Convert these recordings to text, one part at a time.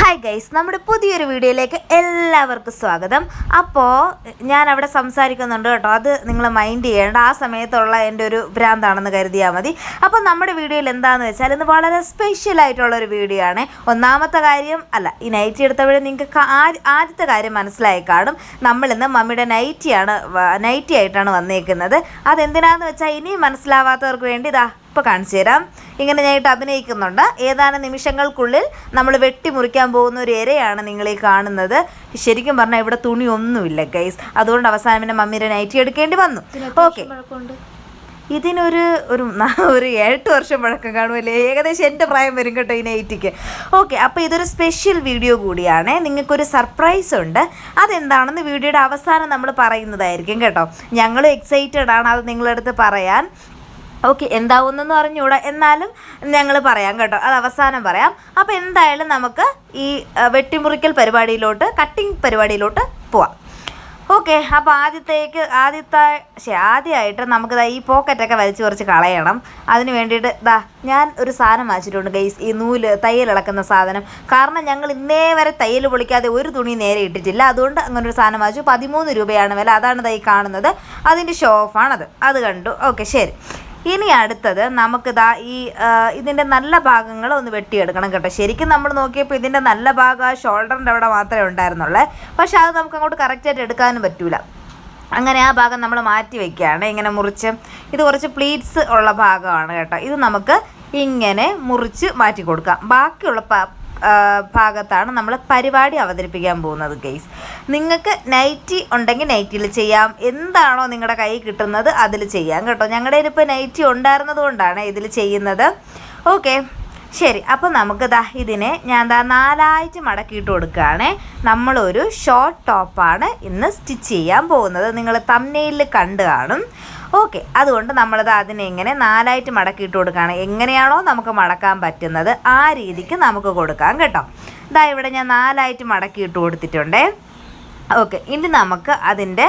Hi guys, നമ്മുടെ പുതിയൊരു വീഡിയോയിലേക്ക് എല്ലാവർക്കും സ്വാഗതം. അപ്പോൾ ഞാൻ അവിടെ സംസാരിക്കുന്നുണ്ട് കേട്ടോ, അത് നിങ്ങൾ മൈൻഡ് ചെയ്യേണ്ട. ആ സമയത്തുള്ള എൻ്റെ ഒരു ഭ്രാന്താണെന്ന് കരുതിയാൽ മതി. അപ്പോൾ നമ്മുടെ വീഡിയോയിൽ എന്താണെന്ന് വെച്ചാൽ ഇന്ന് വളരെ സ്പെഷ്യലായിട്ടുള്ളൊരു വീഡിയോ ആണ്. ഒന്നാമത്തെ കാര്യം ഈ നൈറ്റി എടുത്തപ്പോഴേ നിങ്ങൾക്ക് ആദ്യത്തെ കാര്യം മനസ്സിലായി കാണും. നമ്മളിന്ന് മമ്മിയുടെ നൈറ്റി ആയിട്ടാണ് വന്നേക്കുന്നത്. അതെന്തിനാന്ന് വെച്ചാൽ ഇനിയും മനസ്സിലാവാത്തവർക്ക് വേണ്ടി ഇപ്പോൾ കാണിച്ചു തരാം. ഇങ്ങനെ ഞാനിട്ട് അഭിനയിക്കുന്നുണ്ട്. ഏതാനും നിമിഷങ്ങൾക്കുള്ളിൽ നമ്മൾ വെട്ടിമുറിക്കാൻ പോകുന്ന ഒരു ഇരയാണ് നിങ്ങളീ കാണുന്നത്. ശരിക്കും പറഞ്ഞാൽ ഇവിടെ തുണി ഒന്നുമില്ല ഗൈസ്, അതുകൊണ്ട് അവസാനം പിന്നെ മമ്മിയുടെ നൈറ്റി എടുക്കേണ്ടി വന്നു. ഓക്കെ, ഇതിനൊരു 8 വർഷം പഴക്കം കാണുമല്ലേ, ഏകദേശം എൻ്റെ പ്രായം വരും കേട്ടോ ഈ നൈറ്റിക്ക്. ഓക്കെ, അപ്പോൾ ഇതൊരു സ്പെഷ്യൽ വീഡിയോ കൂടിയാണ്. നിങ്ങൾക്കൊരു സർപ്രൈസ് ഉണ്ട്. അതെന്താണെന്ന് വീഡിയോയുടെ അവസാനം നമ്മൾ പറയുന്നതായിരിക്കും കേട്ടോ. ഞങ്ങൾ എക്സൈറ്റഡ് ആണ് അത് നിങ്ങളടുത്ത് പറയാൻ. ഓക്കെ, എന്താവുന്നെന്ന് അറിഞ്ഞൂടാ, എന്നാലും ഞങ്ങൾ പറയാം കേട്ടോ, അത് അവസാനം പറയാം. അപ്പോൾ എന്തായാലും നമുക്ക് ഈ വെട്ടിമുറിക്കൽ കട്ടിങ് പരിപാടിയിലോട്ട് പോവാം. ഓക്കെ, അപ്പോൾ ആദ്യമായിട്ട് നമുക്ക് ഈ പോക്കറ്റൊക്കെ വലിച്ചു കുറച്ച് കളയണം. അതിന് വേണ്ടിയിട്ട് ഞാൻ ഒരു സാധനം വാങ്ങിച്ചിട്ടുണ്ട് ഗൈസ്, ഈ തയ്യൽ ഇളക്കുന്ന സാധനം. കാരണം ഞങ്ങൾ ഇന്നേ വരെ തയ്യൽ പൊളിക്കാതെ ഒരു തുണി നേരെ ഇട്ടിട്ടില്ല. അതുകൊണ്ട് അങ്ങനെ ഒരു സാധനം വാങ്ങിച്ചു. 13 രൂപയാണ് വില. അതാണ് ഈ കാണുന്നത്, അതിൻ്റെ ഷോ ഓഫാണത്. അത് കണ്ടു. ഓക്കെ, ശരി. ഇനി അടുത്തത് നമുക്ക് ഇതിൻ്റെ നല്ല ഭാഗങ്ങൾ ഒന്ന് വെട്ടിയെടുക്കണം കേട്ടോ. ശരിക്കും നമ്മൾ നോക്കിയപ്പോൾ ഇതിൻ്റെ നല്ല ഭാഗം ഷോൾഡറിൻ്റെ അവിടെ മാത്രമേ ഉണ്ടായിരുന്നുള്ളൂ. പക്ഷെ അത് നമുക്ക് അങ്ങോട്ട് കറക്റ്റായിട്ട് എടുക്കാനും പറ്റൂല. അങ്ങനെ ആ ഭാഗം നമ്മൾ മാറ്റി വയ്ക്കുകയാണ്. ഇങ്ങനെ മുറിച്ച്, ഇത് കുറച്ച് പ്ലീറ്റ്സ് ഉള്ള ഭാഗമാണ് കേട്ടോ. ഇത് നമുക്ക് ഇങ്ങനെ മുറിച്ച് മാറ്റി കൊടുക്കാം. ബാക്കിയുള്ള ഭാഗത്താണ് നമ്മൾ പരിപാടി അവതരിപ്പിക്കാൻ പോകുന്നത് ഗൈസ്. നിങ്ങൾക്ക് നൈറ്റി ഉണ്ടെങ്കിൽ നൈറ്റിയിൽ ചെയ്യാം, എന്താണോ നിങ്ങളുടെ കൈ കിട്ടുന്നത് അതിൽ ചെയ്യാം കേട്ടോ. ഞങ്ങളുടെ ഇപ്പോൾ നൈറ്റി ഉണ്ടായിരുന്നത് കൊണ്ടാണ് ഇതിൽ ചെയ്യുന്നത്. ഓക്കെ, ശരി. അപ്പോൾ നമുക്ക് ഇതിനെ ഞാൻ 4ആയിട്ട് മടക്കിയിട്ട് കൊടുക്കുകയാണേ. നമ്മളൊരു ഷോർട്ട് ടോപ്പാണ് ഇന്ന് സ്റ്റിച്ച് ചെയ്യാൻ പോകുന്നത്. നിങ്ങൾ തംബ്നെയിലിൽ കണ്ടു കാണും. ഓക്കെ, അതുകൊണ്ട് അതിനെ ഇങ്ങനെ 4ആയിട്ട് മടക്കിയിട്ട് കൊടുക്കുകയാണ്. എങ്ങനെയാണോ നമുക്ക് മടക്കാൻ പറ്റുന്നത് ആ രീതിക്ക് നമുക്ക് കൊടുക്കാം കേട്ടോ. ഇവിടെ ഞാൻ 4ആയിട്ട് മടക്കിയിട്ട് കൊടുത്തിട്ടുണ്ടേ. ഓക്കെ, ഇനി നമുക്ക് അതിൻ്റെ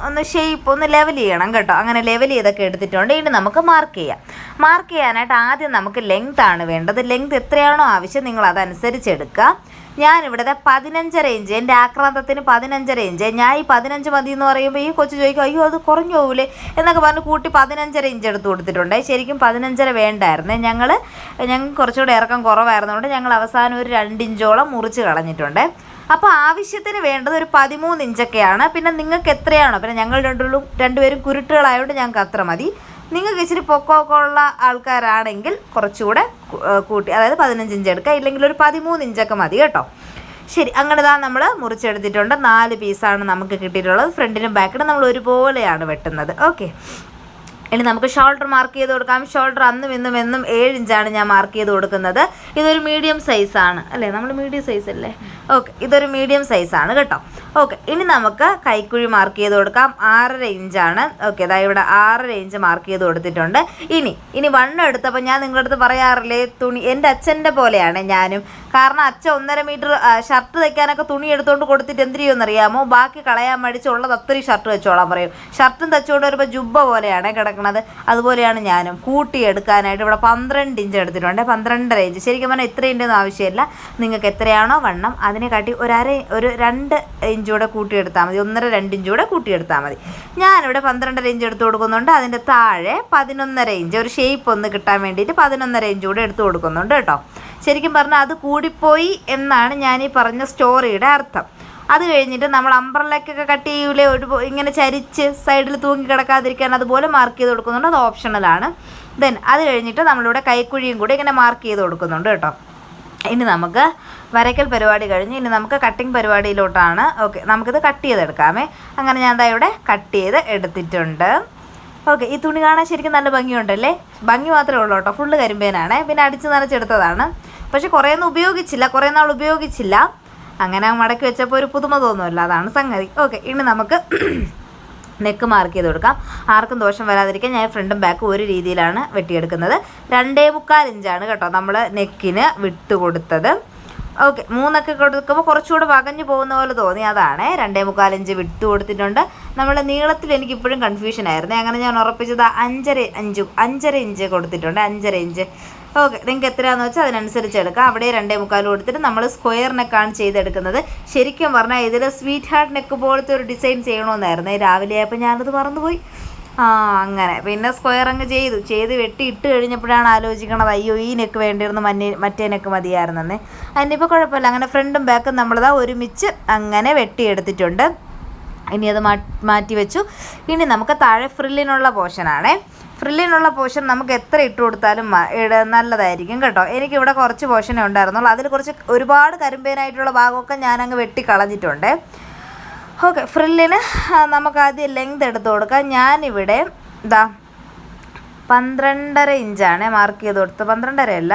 ഒന്ന് ഷേപ്പ് ഒന്ന് ലെവൽ ചെയ്യണം കേട്ടോ. അങ്ങനെ ലെവൽ ചെയ്തൊക്കെ എടുത്തിട്ടുണ്ട്. ഇനി നമുക്ക് മാർക്ക് ചെയ്യാനായിട്ട് ആദ്യം നമുക്ക് ലെങ്ത് ആണ് വേണ്ടത്. ലെങ്ത് എത്രയാണോ ആവശ്യം നിങ്ങൾ അതനുസരിച്ച് എടുക്കുക. ഞാനിവിടെ 15.5 ഇഞ്ച്, എൻ്റെ ആക്രാന്തത്തിന് 15.5 ഇഞ്ച്. ഞാൻ ഈ 15 മതി എന്ന് പറയുമ്പോൾ ഈ കൊച്ചു ചോദിക്കും, അയ്യോ അത് കുറഞ്ഞു പോകില്ലേ എന്നൊക്കെ പറഞ്ഞ് കൂട്ടി 15.5 ഇഞ്ച് എടുത്ത് കൊടുത്തിട്ടുണ്ട്. ശരിക്കും 15.5 വേണ്ടായിരുന്നേ. ഞങ്ങൾക്ക് കുറച്ചുകൂടെ ഇറക്കം കുറവായിരുന്നതുകൊണ്ട് ഞങ്ങൾ അവസാനം ഒരു 2 ഇഞ്ചോളം മുറിച്ച് കളഞ്ഞിട്ടുണ്ട്. അപ്പോൾ ആവശ്യത്തിന് വേണ്ടത് ഒരു 13 ഇഞ്ചൊക്കെയാണ്. പിന്നെ നിങ്ങൾക്ക് എത്രയാണോ, പിന്നെ ഞങ്ങൾ രണ്ടുപേരും കുരുട്ടുകളായതുകൊണ്ട് ഞങ്ങൾക്ക് അത്ര മതി. നിങ്ങൾക്ക് ഇച്ചിരി പൊക്കമൊക്കെ ഉള്ള ആൾക്കാരാണെങ്കിൽ കുറച്ചുകൂടെ കൂട്ടി, അതായത് 15 ഇഞ്ച് എടുക്കുക, ഇല്ലെങ്കിൽ ഒരു 13 ഇഞ്ചൊക്കെ മതി കേട്ടോ. ശരി, അങ്ങനെ നമ്മൾ മുറിച്ചെടുത്തിട്ടുണ്ട്. 4 പീസാണ് നമുക്ക് കിട്ടിയിട്ടുള്ളത്. ഫ്രണ്ടിനും ബാക്കിനും നമ്മൾ ഒരുപോലെയാണ് വെട്ടുന്നത്. ഓക്കെ, ഇനി നമുക്ക് ഷോൾഡർ മാർക്ക് ചെയ്ത് കൊടുക്കാം. ഷോൾഡർ അന്നും എന്നും 7 ഇഞ്ചാണ് ഞാൻ മാർക്ക് ചെയ്ത് കൊടുക്കുന്നത്. ഇതൊരു മീഡിയം സൈസാണ് അല്ലേ, നമ്മൾ മീഡിയം സൈസ് അല്ലേ. ഓക്കെ, ഇതൊരു മീഡിയം സൈസാണ് കേട്ടോ. ഓക്കെ, ഇനി നമുക്ക് കൈക്കുഴി മാർക്ക് ചെയ്ത് കൊടുക്കാം. 6.5 ഇഞ്ചാണ്. ഓക്കെ, ഇവിടെ 6.5 ഇഞ്ച് മാർക്ക് ചെയ്ത് കൊടുത്തിട്ടുണ്ട്. ഇനി വണ്ണം എടുത്തപ്പോൾ ഞാൻ നിങ്ങളുടെ അടുത്ത് പറയാറില്ലേ, തുണി എൻ്റെ അച്ഛൻ്റെ പോലെയാണ് ഞാനും. കാരണം അച്ഛൻ 1.5 മീറ്റർ ഷർട്ട് തയ്ക്കാനൊക്കെ തുണി എടുത്തുകൊണ്ട് കൊടുത്തിട്ട് എന്ത് ചെയ്യുമെന്നറിയാമോ, ബാക്കി കളയാൻ മടിച്ചുള്ളത് അത്രയും ഷർട്ട് വെച്ചോളാൻ പറയും. ഷർട്ടും തച്ചുകൊണ്ട് വരുമ്പോൾ ജുബ്ബ പോലെയാണ് കിടക്കുന്നത്. അതുപോലെയാണ് ഞാനും. കൂട്ടിയെടുക്കാനായിട്ട് ഇവിടെ 12 ഇഞ്ച് എടുത്തിട്ടുണ്ട്. 12.5 ഇഞ്ച്. ശരിക്കും പറഞ്ഞാൽ ഇത്ര ഇഞ്ചൊന്നും ആവശ്യമില്ല. നിങ്ങൾക്ക് എത്രയാണോ വണ്ണം അതിനെ കാട്ടി ഒരു 2 ഇഞ്ചൂടെ കൂട്ടിയെടുത്താൽ മതി. 1.5-2 ഇഞ്ചൂടെ കൂട്ടിയെടുത്താൽ മതി. ഞാനിവിടെ 12.5 ഇഞ്ച് എടുത്ത് കൊടുക്കുന്നുണ്ട്. അതിൻ്റെ താഴെ 11.5 ഇഞ്ച് ഒരു ഷേപ്പ് ഒന്ന് കിട്ടാൻ വേണ്ടിയിട്ട് 11.5 ഇഞ്ച് കൂടെ എടുത്ത് കൊടുക്കുന്നുണ്ട് കേട്ടോ. ശരിക്കും പറഞ്ഞാൽ അത് കൂടിപ്പോയി എന്നാണ് ഞാൻ ഈ പറഞ്ഞ സ്റ്റോറിയുടെ അർത്ഥം. അത് കഴിഞ്ഞിട്ട് നമ്മൾ അംബ്രല്ലയ്ക്കൊക്കെ കട്ട് ചെയ്യൂലേ, ഇങ്ങനെ ചരിച്ച് സൈഡിൽ തൂങ്ങി കിടക്കാതിരിക്കാൻ, അതുപോലെ മാർക്ക് ചെയ്ത് കൊടുക്കുന്നുണ്ട്. അത് ഓപ്ഷണലാണ്. അത് കഴിഞ്ഞിട്ട് നമ്മളിവിടെ കൈക്കുഴിയും കൂടി ഇങ്ങനെ മാർക്ക് ചെയ്ത് കൊടുക്കുന്നുണ്ട് കേട്ടോ. ഇനി നമുക്ക് വരയ്ക്കൽ പരിപാടി കഴിഞ്ഞ് ഇനി നമുക്ക് കട്ടിങ് പരിപാടിയിലോട്ടാണ്. ഓക്കെ, നമുക്കിത് കട്ട് ചെയ്തെടുക്കാമേ. അങ്ങനെ ഞാൻ ഇവിടെ കട്ട് ചെയ്ത് എടുത്തിട്ടുണ്ട്. ഓക്കെ, ഈ തുണി കാണാൻ ശരിക്കും നല്ല ഭംഗിയുണ്ടല്ലേ. ഭംഗി മാത്രമേ ഉള്ളൂ കേട്ടോ, ഫുള്ള് കരിമ്പേനാണ്. പിന്നെ അടിച്ച് നനച്ചെടുത്തതാണ്. പക്ഷെ കുറേ നാൾ ഉപയോഗിച്ചില്ല. അങ്ങനെ മടക്കി വെച്ചപ്പോൾ ഒരു പുതുമ തോന്നുമല്ലോ, അതാണ് സംഗതി. ഓക്കെ, ഇനി നമുക്ക് നെക്ക് മാർക്ക് ചെയ്ത് കൊടുക്കാം. ആർക്കും ദോഷം വരാതിരിക്കാൻ ഞാൻ ഫ്രണ്ടും ബാക്കും ഒരു രീതിയിലാണ് വെട്ടിയെടുക്കുന്നത്. 2.25 ഇഞ്ചാണ് കേട്ടോ നമ്മൾ നെക്കിന് വിട്ട് കൊടുത്തത്. ഓക്കെ, 3 കൊടുക്കുമ്പോൾ കുറച്ചുകൂടെ വകഞ്ഞു പോകുന്ന പോലെ തോന്നി, അതാണ് 2.25 ഇഞ്ച് വിട്ട് കൊടുത്തിട്ടുണ്ട്. നമ്മൾ നീളത്തിൽ എനിക്കിപ്പോഴും കൺഫ്യൂഷൻ ആയിരുന്നു. അങ്ങനെ ഞാൻ ഉറപ്പിച്ചത് 5.5 ഇഞ്ച് കൊടുത്തിട്ടുണ്ട്. 5.5 ഇഞ്ച് ഓക്കെ, നിങ്ങൾക്ക് എത്രയാണെന്ന് വെച്ചാൽ അതിനനുസരിച്ച് എടുക്കാം. അവിടെ 2.25 കൊടുത്തിട്ട് നമ്മൾ സ്ക്വയർ നെക്കാണ് ചെയ്തെടുക്കുന്നത്. ശരിക്കും പറഞ്ഞാൽ ഇതിൽ സ്വീറ്റ് ഹാർട്ട് നെക്ക് പോലത്തെ ഒരു ഡിസൈൻ ചെയ്യണമെന്നായിരുന്നു. രാവിലെ ആയപ്പോൾ ഞാനത് മറന്നുപോയി. അങ്ങനെ പിന്നെ സ്ക്വയർ അങ്ങ് ചെയ്ത് വെട്ടി ഇട്ട് കഴിഞ്ഞപ്പോഴാണ് ആലോചിക്കണത്, അയ്യോ ഈ നെക്ക് വേണ്ടിയിരുന്നു, മറ്റേ നെക്ക് മതിയായിരുന്നെന്നേ. അതിനിപ്പോൾ കുഴപ്പമില്ല. അങ്ങനെ ഫ്രണ്ടും ബാക്കും നമ്മളിതാ ഒരുമിച്ച് അങ്ങനെ വെട്ടിയെടുത്തിട്ടുണ്ട്. ഇനി അത് മാറ്റി വെച്ചു. ഇനി നമുക്ക് താഴെ ഫ്രില്ലിനുള്ള പോർഷനാണേ. ഫ്രില്ലിനുള്ള പോർഷൻ നമുക്ക് എത്ര ഇട്ട് കൊടുത്താലും നല്ലതായിരിക്കും കേട്ടോ. എനിക്കിവിടെ കുറച്ച് പോർഷനേ ഉണ്ടായിരുന്നുള്ളൂ. അതിൽ ഒരുപാട് കരിമ്പേനായിട്ടുള്ള ഭാഗമൊക്കെ ഞാനങ്ങ് വെട്ടിക്കളഞ്ഞിട്ടുണ്ട്. ഓക്കെ, ഫ്രില്ലിന് നമുക്ക് ആദ്യം ലെങ്ത് എടുത്ത് കൊടുക്കാം. ഞാനിവിടെ 12.5 ഇഞ്ചാണ് മാർക്ക് ചെയ്ത് കൊടുത്തത്. 12.5 അല്ല,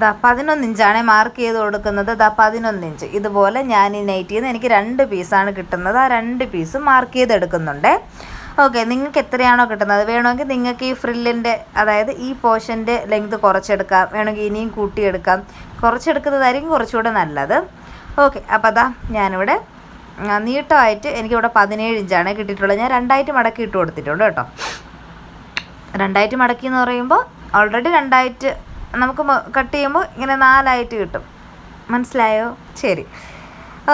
11 ഇഞ്ചാണ് മാർക്ക് ചെയ്ത് കൊടുക്കുന്നത്. 11 ഇഞ്ച്. ഇതുപോലെ ഞാൻ ഈ നൈറ്റിയിൽ നിന്ന് എനിക്ക് 2 പീസാണ് കിട്ടുന്നത്. ആ 2 പീസും മാർക്ക് ചെയ്തെടുക്കുന്നുണ്ട്. ഓക്കെ, നിങ്ങൾക്ക് എത്രയാണോ കിട്ടുന്നത്, വേണമെങ്കിൽ നിങ്ങൾക്ക് ഈ ഫ്രില്ലിൻ്റെ അതായത് ഈ പോർഷൻ്റെ ലെങ്ത് കുറച്ചെടുക്കാം, വേണമെങ്കിൽ ഇനിയും കൂട്ടിയെടുക്കാം. കുറച്ചെടുക്കുന്നതായിരിക്കും കുറച്ചുകൂടെ നല്ലത്. ഓക്കെ, അപ്പോൾ ഞാനിവിടെ നീട്ടമായിട്ട് എനിക്കിവിടെ 17 ഇഞ്ചാണ് കിട്ടിയിട്ടുള്ളത്. ഞാൻ 2ആയിട്ട് മടക്കി ഇട്ട് കൊടുത്തിട്ടുണ്ട് കേട്ടോ. 2ആയിട്ട് മടക്കി എന്ന് പറയുമ്പോൾ ഓൾറെഡി 2ആയിട്ട് നമുക്ക് കട്ട് ചെയ്യുമ്പോൾ ഇങ്ങനെ 4ആയിട്ട് കിട്ടും. മനസ്സിലായോ? ശരി.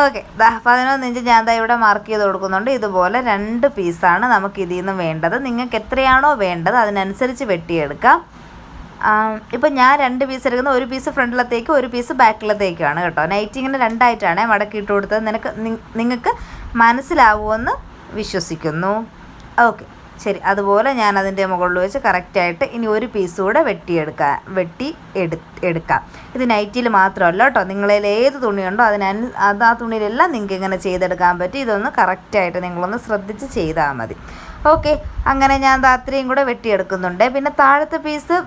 ഓക്കെ, 11 ഇഞ്ച് ഞാൻ ഇവിടെ മാർക്ക് ചെയ്ത് കൊടുക്കുന്നുണ്ട്. ഇതുപോലെ 2 പീസാണ് നമുക്ക് ഇതിൽ നിന്ന് വേണ്ടത്. നിങ്ങൾക്ക് എത്രയാണോ വേണ്ടത് അതിനനുസരിച്ച് വെട്ടിയെടുക്കാം. ഇപ്പം ഞാൻ 2 പീസ് എടുക്കുന്നത്, 1 പീസ് ഫ്രണ്ടിലത്തേക്കും 1 പീസ് ബാക്കിലത്തേക്കുമാണ് കേട്ടോ. നൈറ്റ് ഇങ്ങനെ 2ആയിട്ടാണ് മടക്കി ഇട്ട് കൊടുത്തത്. നിങ്ങൾക്ക് മനസ്സിലാവുമെന്ന് വിശ്വസിക്കുന്നു. ഓക്കെ, ശരി. അതുപോലെ ഞാൻ അതിൻ്റെ മുകളിൽ വെച്ച് കറക്റ്റായിട്ട് ഇനി 1 പീസ് കൂടെ എടുക്കാം. ഇത് നൈറ്റിയിൽ മാത്രമല്ല കേട്ടോ, നിങ്ങളിൽ ഏത് തുണിയുണ്ടോ ആ തുണിയിലെല്ലാം നിങ്ങൾക്ക് ഇങ്ങനെ ചെയ്തെടുക്കാൻ പറ്റും. ഇതൊന്ന് കറക്റ്റായിട്ട് നിങ്ങളൊന്ന് ശ്രദ്ധിച്ച് ചെയ്താൽ മതി. ഓക്കെ, അങ്ങനെ ഞാൻ അത്രയും കൂടെ വെട്ടിയെടുക്കുന്നുണ്ട്. പിന്നെ താഴത്തെ പീസ്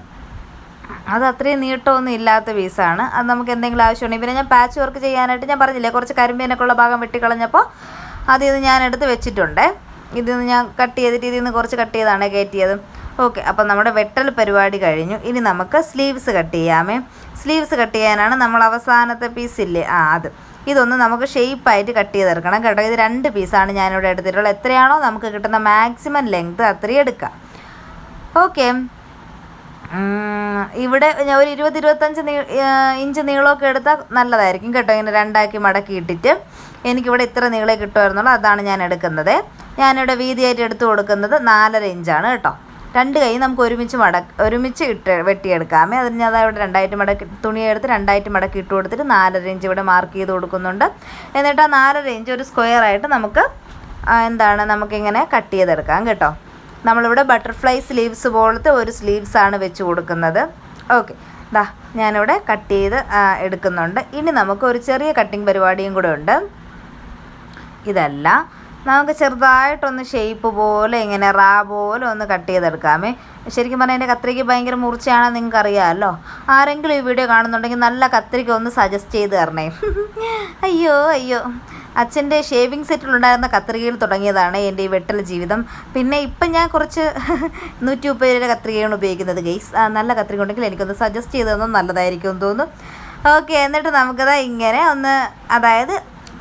അത് അത്രയും നീട്ടമൊന്നും ഇല്ലാത്ത പീസാണ്. അത് നമുക്ക് എന്തെങ്കിലും ആവശ്യമുണ്ടെങ്കിൽ, പിന്നെ ഞാൻ പാച്ച് വർക്ക് ചെയ്യാനായിട്ട് ഞാൻ പറഞ്ഞില്ലേ കുറച്ച് കരിമ്പേനൊക്കെ ഉള്ള ഭാഗം വെട്ടിക്കളഞ്ഞപ്പോൾ അതിൽ നിന്ന് ഞാൻ എടുത്ത് വെച്ചിട്ടുണ്ട്. ഇതിൽ നിന്ന് ഞാൻ കട്ട് ചെയ്തിട്ട് ഇതിൽ നിന്ന് കുറച്ച് കട്ട് ചെയ്താണ് കയറ്റിയത്. ഓക്കെ, അപ്പം നമ്മുടെ വെട്ടൽ പരിപാടി കഴിഞ്ഞു. ഇനി നമുക്ക് സ്ലീവ്സ് കട്ട് ചെയ്യാമേ. സ്ലീവ്സ് കട്ട് ചെയ്യാനാണ് നമ്മൾ അവസാനത്തെ പീസില്ലേ, ഇതൊന്ന് നമുക്ക് ഷേപ്പായിട്ട് കട്ട് ചെയ്തെടുക്കണം കേട്ടോ. ഇത് 2 പീസാണ് ഞാനിവിടെ എടുത്തിട്ടുള്ളത്. എത്രയാണോ നമുക്ക് കിട്ടുന്ന മാക്സിമം ലെങ്ത് അത്രയും എടുക്കാം. ഓക്കെ, ഇവിടെ ഞാൻ ഒരു 20-25 ഇഞ്ച് നീളമൊക്കെ എടുത്താൽ നല്ലതായിരിക്കും കേട്ടോ. ഇങ്ങനെ 2ആക്കി മടക്കി ഇട്ടിട്ട് എനിക്കിവിടെ ഇത്ര നീളേ കിട്ടുമായിരുന്നുള്ളൂ, അതാണ് ഞാൻ എടുക്കുന്നത്. ഞാനിവിടെ വീതിയായിട്ട് എടുത്തു കൊടുക്കുന്നത് 4.5 ഇഞ്ചാണ് കേട്ടോ. 2 കൈ നമുക്ക് ഒരുമിച്ച് വെട്ടിയെടുക്കാമേ. അതിന് ഞാൻ ഇവിടെ 2ആയിട്ട് മടക്കി തുണിയെടുത്ത് 2ആയിട്ട് മടക്കി ഇട്ട് കൊടുത്തിട്ട് 4.5 ഇഞ്ച് ഇവിടെ മാർക്ക് ചെയ്ത് കൊടുക്കുന്നുണ്ട്. എന്നിട്ട് ആ 4.5 ഇഞ്ച് ഒരു സ്ക്വയറായിട്ട് നമുക്ക് നമുക്കിങ്ങനെ കട്ട് ചെയ്തെടുക്കാം കേട്ടോ. നമ്മളിവിടെ ബട്ടർഫ്ലൈ സ്ലീവ്സ് പോലത്തെ ഒരു സ്ലീവ്സാണ് വെച്ച് കൊടുക്കുന്നത്. ഓക്കെ, ഞാനിവിടെ കട്ട് ചെയ്ത് എടുക്കുന്നുണ്ട്. ഇനി നമുക്ക് ഒരു ചെറിയ കട്ടിങ് പരിപാടിയും കൂടെ ഉണ്ട്. ഇതല്ല, നമുക്ക് ചെറുതായിട്ടൊന്ന് ഷേപ്പ് പോലെ ഇങ്ങനെ പോലെ ഒന്ന് കട്ട് ചെയ്തെടുക്കാമേ. ശരിക്കും പറഞ്ഞാൽ എൻ്റെ കത്രിക ഭയങ്കര മുറിച്ചാണെന്ന് നിങ്ങൾക്ക് അറിയാമല്ലോ. ആരെങ്കിലും ഈ വീഡിയോ കാണുന്നുണ്ടെങ്കിൽ നല്ല കത്രിക ഒന്ന് സജസ്റ്റ് ചെയ്ത് തരണേ. അയ്യോ, അച്ഛൻ്റെ ഷേവിങ് സെറ്റിലുണ്ടായിരുന്ന കത്രികയിൽ തുടങ്ങിയതാണ് എൻ്റെ ഈ വെട്ടൽ ജീവിതം. പിന്നെ ഇപ്പം ഞാൻ കുറച്ച് 130 രൂപ കത്രികയാണ് ഉപയോഗിക്കുന്നത് ഗൈസ്. നല്ല കത്രിക ഉണ്ടെങ്കിൽ എനിക്കൊന്ന് സജസ്റ്റ് ചെയ്ത് തന്നാൽ നല്ലതായിരിക്കും എന്ന് തോന്നുന്നു. ഓക്കെ, എന്നിട്ട് നമുക്കത് ഇങ്ങനെ ഒന്ന്, അതായത്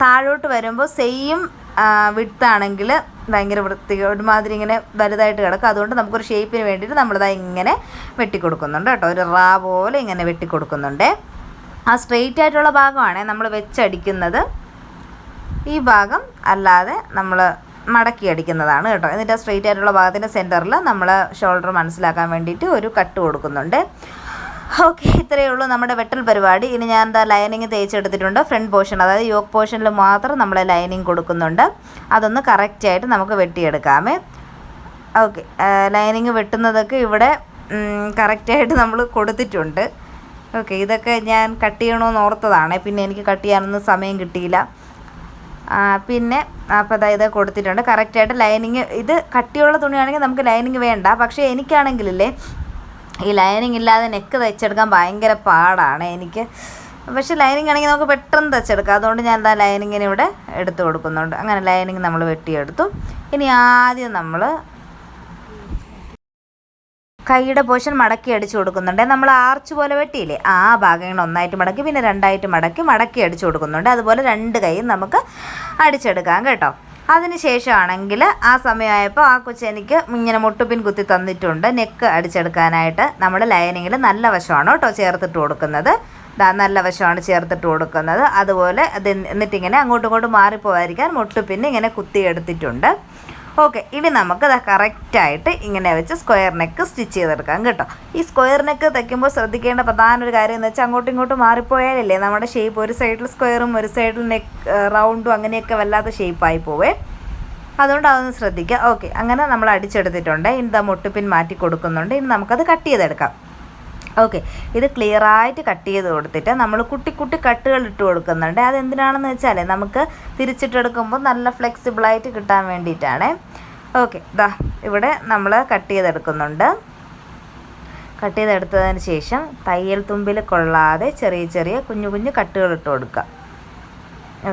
താഴോട്ട് വരുമ്പോൾ സെയിം വിട്ടാണെങ്കിൽ ഭയങ്കര ഒരുമാതിരി ഇങ്ങനെ വലുതായിട്ട് കിടക്കും. അതുകൊണ്ട് നമുക്കൊരു ഷേപ്പിന് വേണ്ടിയിട്ട് നമ്മളിതാ ഇങ്ങനെ വെട്ടിക്കൊടുക്കുന്നുണ്ട് കേട്ടോ. ഒരു പോലെ ഇങ്ങനെ വെട്ടിക്കൊടുക്കുന്നുണ്ട്. ആ സ്ട്രെയിറ്റ് ആയിട്ടുള്ള ഭാഗമാണ് നമ്മൾ വെച്ചടിക്കുന്നത്. ഈ ഭാഗം അല്ലാതെ നമ്മൾ മടക്കി അടിക്കുന്നതാണ് കേട്ടോ. എന്നിട്ട് ആ സ്ട്രെയിറ്റ് ആയിട്ടുള്ള ഭാഗത്തിൻ്റെ സെൻറ്ററിൽ നമ്മൾ ഷോൾഡർ മനസ്സിലാക്കാൻ വേണ്ടിയിട്ട് ഒരു കട്ട് കൊടുക്കുന്നുണ്ട്. ഓക്കെ, ഇത്രയേ ഉള്ളൂ നമ്മുടെ വെട്ടൽ പരിപാടി. ഇനി ഞാൻ ലൈനിങ് തേച്ചെടുത്തിട്ടുണ്ട്. ഫ്രണ്ട് പോർഷൻ, അതായത് യോക്ക് പോർഷനിൽ മാത്രം നമ്മൾ ലൈനിങ് കൊടുക്കുന്നുണ്ട്. അതൊന്ന് കറക്റ്റായിട്ട് നമുക്ക് വെട്ടിയെടുക്കാമേ. ഓക്കെ, ലൈനിങ് വെട്ടുന്നതൊക്കെ ഇവിടെ കറക്റ്റായിട്ട് നമ്മൾ കൊടുത്തിട്ടുണ്ട്. ഓക്കെ, ഇതൊക്കെ ഞാൻ കട്ട് ചെയ്യണമെന്ന് ഓർത്തതാണ്. പിന്നെ എനിക്ക് കട്ട് ചെയ്യാനൊന്നും സമയം കിട്ടിയില്ല. പിന്നെ അപ്പോൾ ഇത് കൊടുത്തിട്ടുണ്ട് കറക്റ്റായിട്ട്. ലൈനിങ് ഇത് കട്ടിയുള്ള തുണിയാണെങ്കിൽ നമുക്ക് ലൈനിങ് വേണ്ട. പക്ഷേ എനിക്കാണെങ്കിലല്ലേ ഈ ലൈനിങ് ഇല്ലാതെ നെക്ക് തയ്ച്ചെടുക്കാൻ ഭയങ്കര പാടാണ് എനിക്ക്. പക്ഷേ ലൈനിങ് ആണെങ്കിൽ നമുക്ക് പെട്ടെന്ന് തയ്ച്ചെടുക്കാം. അതുകൊണ്ട് ഞാൻ ലൈനിങ്ങിന് ഇവിടെ എടുത്ത് കൊടുക്കുന്നുണ്ട്. അങ്ങനെ ലൈനിങ് നമ്മൾ വെട്ടിയെടുത്തു. ഇനി ആദ്യം നമ്മൾ കൈയുടെ പോർഷൻ മടക്കി അടിച്ചു കൊടുക്കുന്നുണ്ട്. നമ്മൾ ആർച്ച് പോലെ വെട്ടിയില്ലേ, ആ ഭാഗം ഇങ്ങനെ ഒന്നായിട്ട് മടക്കി പിന്നെ 2ആയിട്ട് മടക്കി അടിച്ചു കൊടുക്കുന്നുണ്ട്. അതുപോലെ 2 കൈയും നമുക്ക് അടിച്ചെടുക്കാം കേട്ടോ. അതിന് ശേഷമാണെങ്കിൽ ആ സമയമായപ്പോൾ ആ കൊച്ച് എനിക്ക് ഇങ്ങനെ മുട്ടുപിൻ കുത്തി തന്നിട്ടുണ്ട് നെക്ക് അടിച്ചെടുക്കാനായിട്ട്. നമ്മൾ ലൈനിങ്ങിൽ നല്ല വശമാണ് കേട്ടോ ചേർത്തിട്ട് കൊടുക്കുന്നത്. നല്ല വശമാണ് ചേർത്തിട്ട് കൊടുക്കുന്നത്. അതുപോലെ എന്നിട്ടിങ്ങനെ അങ്ങോട്ടും ഇങ്ങോട്ടും മാറിപ്പോകാതിരിക്കാൻ മുട്ടുപിൻ ഇങ്ങനെ കുത്തിയെടുത്തിട്ടുണ്ട്. ഓക്കെ, ഇനി നമുക്ക് കറക്റ്റായിട്ട് ഇങ്ങനെ വെച്ച് സ്ക്വയർ നെക്ക് സ്റ്റിച്ച് ചെയ്തെടുക്കാം കേട്ടോ. ഈ സ്ക്വയർ നെക്ക് തയ്ക്കുമ്പോൾ ശ്രദ്ധിക്കേണ്ട പ്രധാന ഒരു കാര്യം എന്ന് വെച്ചാൽ അങ്ങോട്ടും ഇങ്ങോട്ടും മാറിപ്പോയാലല്ലേ നമ്മുടെ ഷേപ്പ് ഒരു സൈഡിൽ സ്ക്വയറും ഒരു സൈഡിൽ നെക്ക് റൗണ്ടും അങ്ങനെയൊക്കെ വല്ലാത്ത ഷേപ്പായി പോവേ. അതുകൊണ്ട് അതൊന്ന് ശ്രദ്ധിക്കുക. ഓക്കെ, അങ്ങനെ നമ്മൾ അടിച്ചെടുത്തിട്ടുണ്ട്. ഇനി മുട്ടുപിൻ മാറ്റി കൊടുക്കുന്നുണ്ട്. ഇനി നമുക്കത് കട്ട് ചെയ്തെടുക്കാം. ഓക്കെ, ഇത് ക്ലിയറായിട്ട് കട്ട് ചെയ്ത് കൊടുത്തിട്ട് നമ്മൾ കുട്ടി കുട്ടി കട്ടുകൾ ഇട്ട് കൊടുക്കുന്നുണ്ട്. അതെന്തിനാണെന്ന് വെച്ചാൽ നമുക്ക് തിരിച്ചിട്ടെടുക്കുമ്പോൾ നല്ല ഫ്ലെക്സിബിളായിട്ട് കിട്ടാൻ വേണ്ടിയിട്ടാണ്. ഓക്കെ, ഇവിടെ നമ്മൾ കട്ട് ചെയ്തെടുക്കുന്നുണ്ട്. കട്ട് ചെയ്തെടുത്തതിന് ശേഷം തയ്യൽ തുമ്പിൽ കൊള്ളാതെ ചെറിയ ചെറിയ കുഞ്ഞു കുഞ്ഞു കട്ടുകൾ ഇട്ട് കൊടുക്കുക.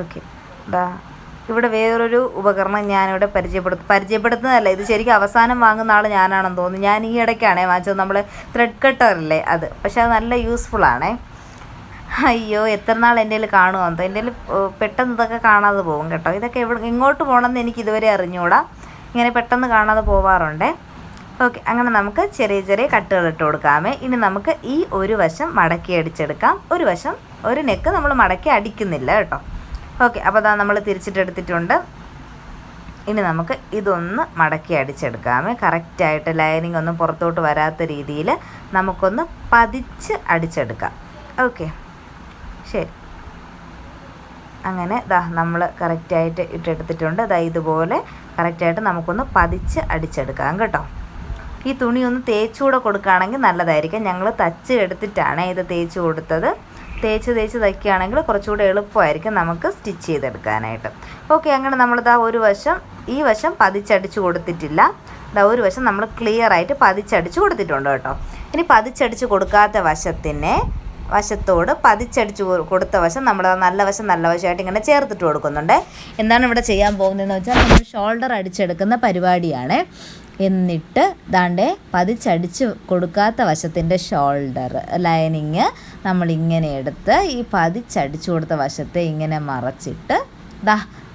ഓക്കെ, ഇവിടെ വേറൊരു ഉപകരണം ഞാനിവിടെ പരിചയപ്പെടുത്തുന്നതല്ല, ഇത് ശരിക്കും അവസാനം വാങ്ങുന്ന ആൾ ഞാനാണെന്ന് തോന്നുന്നു. ഞാൻ ഈ ഇടയ്ക്കാണേ വാങ്ങിച്ചത്, നമ്മൾ ത്രെഡ് കട്ടറില്ലേ അത്. പക്ഷേ അത് നല്ല യൂസ്ഫുള്ളാണേ. അയ്യോ, എത്ര നാൾ എൻ്റെ കയ്യിൽ കാണുമെന്നോ, എൻ്റെ കയ്യിൽ പെട്ടെന്ന് ഇതൊക്കെ കാണാതെ പോകും കേട്ടോ. ഇതൊക്കെ എങ്ങോട്ട് പോകണമെന്ന് എനിക്ക് ഇതുവരെ അറിഞ്ഞുകൂടാ, ഇങ്ങനെ പെട്ടെന്ന് കാണാതെ പോവാറുണ്ടേ. ഓക്കെ, അങ്ങനെ നമുക്ക് ചെറിയ ചെറിയ കട്ടുകൾ ഇട്ട് കൊടുക്കാമേ. ഇനി നമുക്ക് ഈ ഒരു വശം മടക്കി അടിച്ചെടുക്കാം. ഒരു നെക്ക് നമ്മൾ മടക്കി അടിക്കുന്നില്ല കേട്ടോ. ഓക്കെ, അപ്പോൾ നമ്മൾ തിരിച്ചിട്ടെടുത്തിട്ടുണ്ട്. ഇനി നമുക്ക് ഇതൊന്ന് മടക്കി അടിച്ചെടുക്കാമേ. കറക്റ്റായിട്ട് ലൈനിങ് ഒന്നും പുറത്തോട്ട് വരാത്ത രീതിയിൽ നമുക്കൊന്ന് പതിച്ച് അടിച്ചെടുക്കാം. ഓക്കെ, ശരി. അങ്ങനെ നമ്മൾ കറക്റ്റായിട്ട് ഇട്ടെടുത്തിട്ടുണ്ട്. ഇതുപോലെ കറക്റ്റായിട്ട് നമുക്കൊന്ന് പതിച്ച് അടിച്ചെടുക്കാം കേട്ടോ. ഈ തുണി ഒന്ന് തേച്ചുകൂടെ കൊടുക്കുകയാണെങ്കിൽ നല്ലതായിരിക്കും. ഞങ്ങൾ തച്ച് എടുത്തിട്ടാണ് ഇത് തേച്ച് കൊടുത്തത്. തേച്ച് തയ്ക്കുകയാണെങ്കിൽ കുറച്ചുകൂടെ എളുപ്പമായിരിക്കും നമുക്ക് സ്റ്റിച്ച് ചെയ്തെടുക്കാനായിട്ട്. ഓക്കെ, അങ്ങനെ നമ്മൾ ഈ വശം പതിച്ചടിച്ച് കൊടുത്തിട്ടില്ല. ഒരു വശം നമ്മൾ ക്ലിയറായിട്ട് പതിച്ചടിച്ച് കൊടുത്തിട്ടുണ്ട് കേട്ടോ. ഇനി പതിച്ചടിച്ച് കൊടുക്കാത്ത വശത്തോട് പതിച്ചടിച്ച് കൊടുത്ത വശം നമ്മൾ നല്ല വശമായിട്ട് ഇങ്ങനെ ചേർത്തിട്ട് കൊടുക്കുന്നുണ്ട്. എന്താണ് ഇവിടെ ചെയ്യാൻ പോകുന്നതെന്ന് വെച്ചാൽ നമ്മൾ ഷോൾഡർ അടിച്ചെടുക്കുന്ന പരിപാടിയാണ്. എന്നിട്ട് പതിച്ചടിച്ച് കൊടുക്കാത്ത വശത്തിൻ്റെ ഷോൾഡർ ലൈനിങ് നമ്മളിങ്ങനെ എടുത്ത് ഈ പതിച്ചടിച്ച് കൊടുത്ത വശത്തെ ഇങ്ങനെ മറച്ചിട്ട്